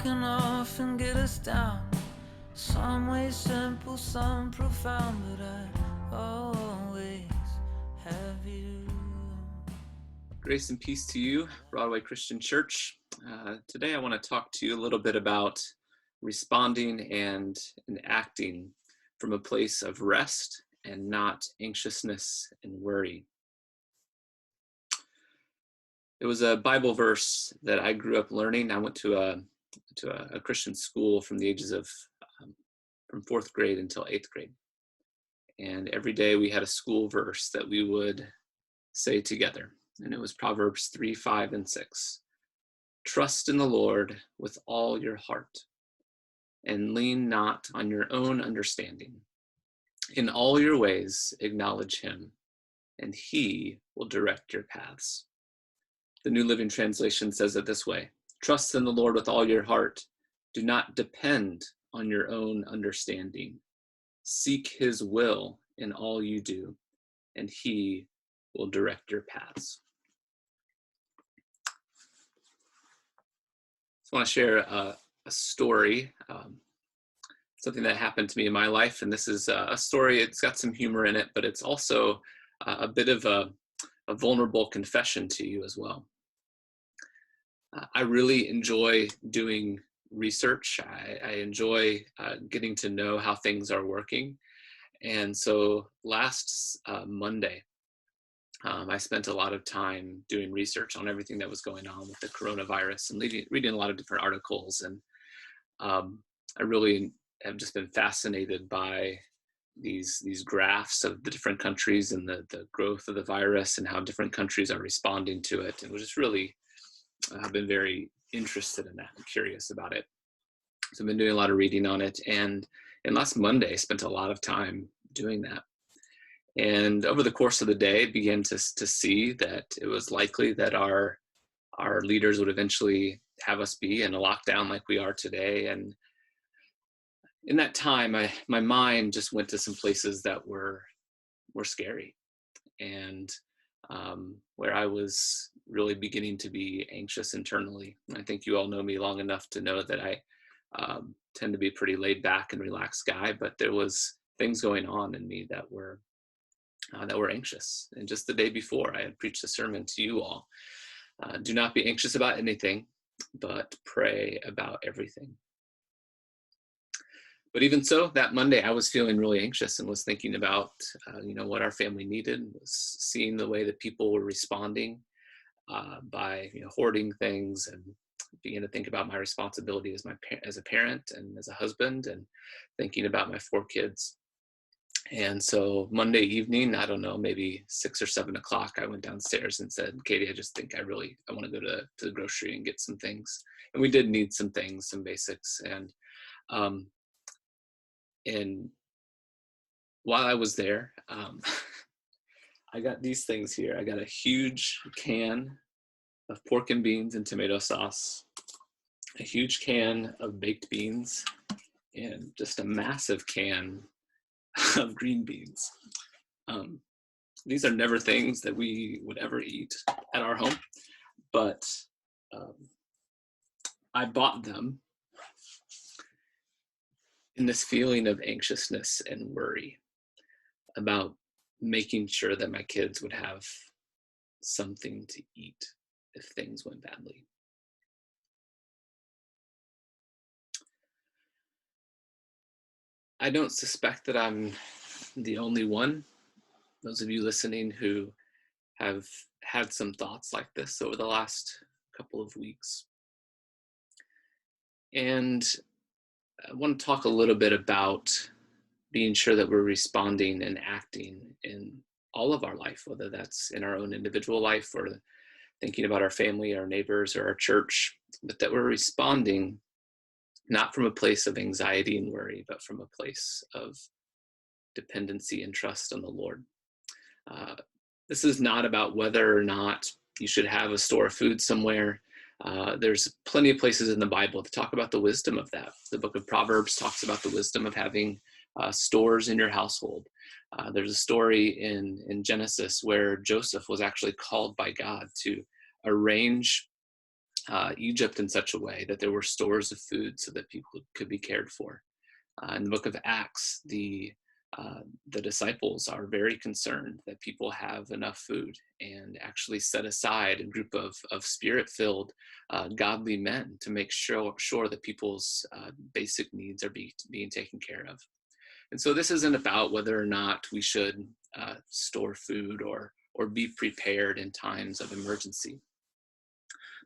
can often get us down. Some ways simple, some profound, but I always have you. Grace and peace to you, Broadway Christian Church. Today I want to talk to you a little bit about responding and acting from a place of rest and not anxiousness and worry. It was a Bible verse that I grew up learning. I went to a Christian school from the ages of from 4th grade until 8th grade. And every day we had a school verse that we would say together. And it was Proverbs 3, 5, and 6. Trust in the Lord with all your heart, and lean not on your own understanding. In all your ways acknowledge him, and he will direct your paths. The New Living Translation says it this way: trust in the Lord with all your heart. Do not depend on your own understanding. Seek his will in all you do, and he will direct your paths. I want to share a story, something that happened to me in my life. And this is a story, it's got some humor in it, but it's also a bit of a vulnerable confession to you as well. I really enjoy doing research. I enjoy getting to know how things are working. And so last Monday, I spent a lot of time doing research on everything that was going on with the coronavirus and reading a lot of different articles. And I really have just been fascinated by these graphs of the different countries and the growth of the virus and how different countries are responding to it. And was just really, I've been very interested in that and curious about it. So I've been doing a lot of reading on it. And last Monday, I spent a lot of time doing that. And over the course of the day, began to see that it was likely that our leaders would eventually have us be in a lockdown like we are today. And in that time, my mind just went to some places that were scary, and where I was really beginning to be anxious internally. And I think you all know me long enough to know that I tend to be a pretty laid back and relaxed guy, but there was things going on in me that were anxious. And just the day before, I had preached a sermon to you all. Do not be anxious about anything, but pray about everything. But even so, that Monday, I was feeling really anxious and was thinking about, what our family needed, was seeing the way that people were responding by, hoarding things, and began to think about my responsibility as a parent and as a husband, and thinking about my 4 kids. And so Monday evening, I don't know, maybe 6 or 7 o'clock, I went downstairs and said, Katie, I just think I want to go to the grocery and get some things. And we did need some things, some basics. And while I was there, I got these things here. I got a huge can of pork and beans and tomato sauce, a huge can of baked beans, and just a massive can of green beans. These are never things that we would ever eat at our home, but I bought them in this feeling of anxiousness and worry about making sure that my kids would have something to eat if things went badly. I don't suspect that I'm the only one. Those of you listening who have had some thoughts like this over the last couple of weeks. And I want to talk a little bit about being sure that we're responding and acting in all of our life, whether that's in our own individual life or thinking about our family, our neighbors, or our church, but that we're responding not from a place of anxiety and worry, but from a place of dependency and trust on the Lord. This is not about whether or not you should have a store of food somewhere. There's plenty of places in the Bible that talk about the wisdom of that. The book of Proverbs talks about the wisdom of having stores in your household. There's a story in Genesis where Joseph was actually called by God to arrange Egypt in such a way that there were stores of food so that people could be cared for. In the book of Acts, the disciples are very concerned that people have enough food and actually set aside a group of spirit-filled, godly men to make sure that people's basic needs are being taken care of. And so this isn't about whether or not we should store food or be prepared in times of emergency.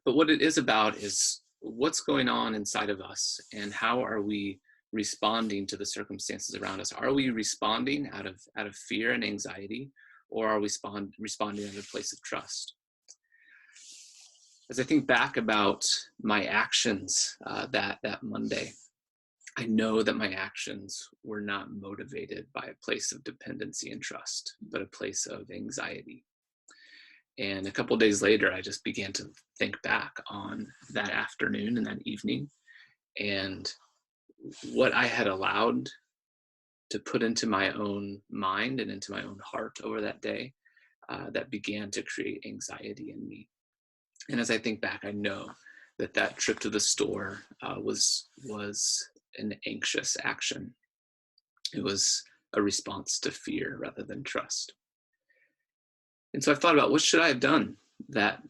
But what it is about is what's going on inside of us and how are we responding to the circumstances around us. Are we responding out of fear and anxiety, or are we responding out of a place of trust? As I think back about my actions that Monday, I know that my actions were not motivated by a place of dependency and trust, but a place of anxiety. And a couple of days later, I just began to think back on that afternoon and that evening and what I had allowed to put into my own mind and into my own heart over that day that began to create anxiety in me. And as I think back, I know that trip to the store was an anxious action. It was a response to fear rather than trust. And so I thought about what should I have done that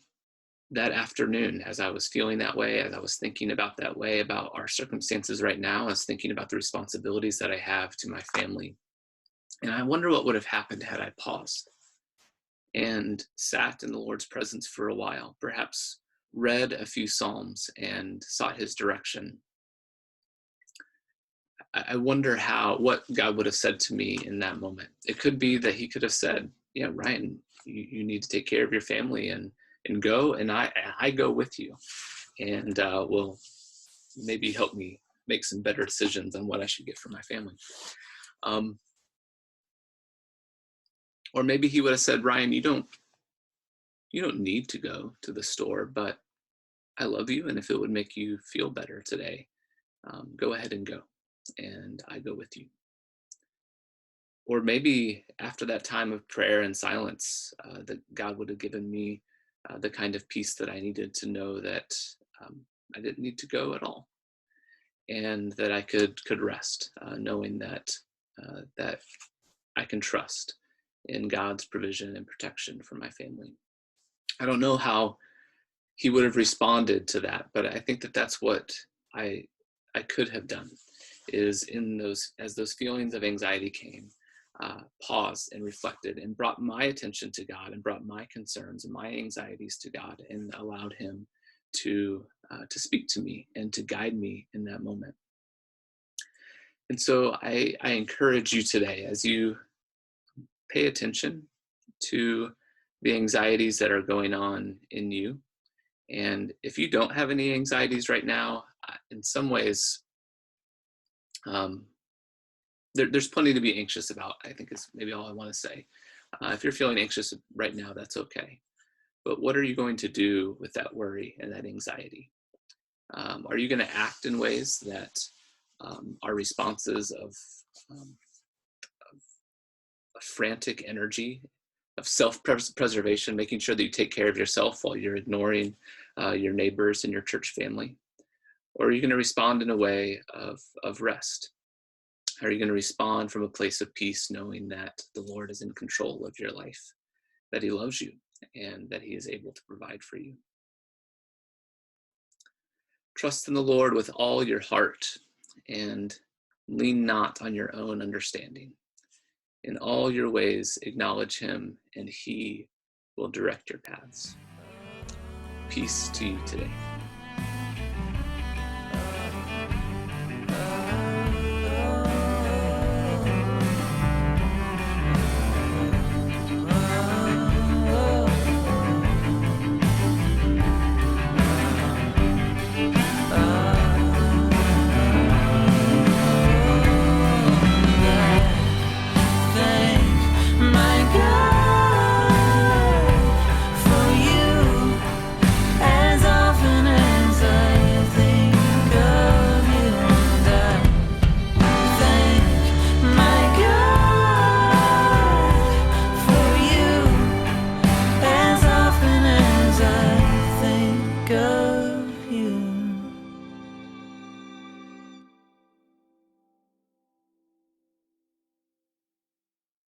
afternoon as I was feeling that way, as I was thinking about that way, about our circumstances right now. I was thinking about the responsibilities that I have to my family. And I wonder what would have happened had I paused and sat in the Lord's presence for a while, perhaps read a few Psalms and sought his direction. I wonder what God would have said to me in that moment. It could be that he could have said, yeah, Ryan, you need to take care of your family and go, and I go with you, and will maybe help me make some better decisions on what I should get for my family. Or maybe he would have said, Ryan, you don't need to go to the store, but I love you, and if it would make you feel better today, go ahead and go, and I go with you. Or maybe after that time of prayer and silence, that God would have given me the kind of peace that I needed to know that I didn't need to go at all, and that I could rest, knowing that I can trust in God's provision and protection for my family. I don't know how he would have responded to that, but I think that that's what I could have done, is as those feelings of anxiety came, paused and reflected and brought my attention to God and brought my concerns and my anxieties to God and allowed him to speak to me and to guide me in that moment. And so I encourage you today, as you pay attention to the anxieties that are going on in you. And if you don't have any anxieties right now, in some ways, there's plenty to be anxious about, I think is maybe all I want to say. If you're feeling anxious right now, that's okay. But what are you going to do with that worry and that anxiety? Are you going to act in ways that are responses of frantic energy, of self-preservation, making sure that you take care of yourself while you're ignoring your neighbors and your church family? Or are you going to respond in a way of rest? Are you going to respond from a place of peace, knowing that the Lord is in control of your life, that he loves you, and that he is able to provide for you? Trust in the Lord with all your heart and lean not on your own understanding. In all your ways, acknowledge him, and he will direct your paths. Peace to you today.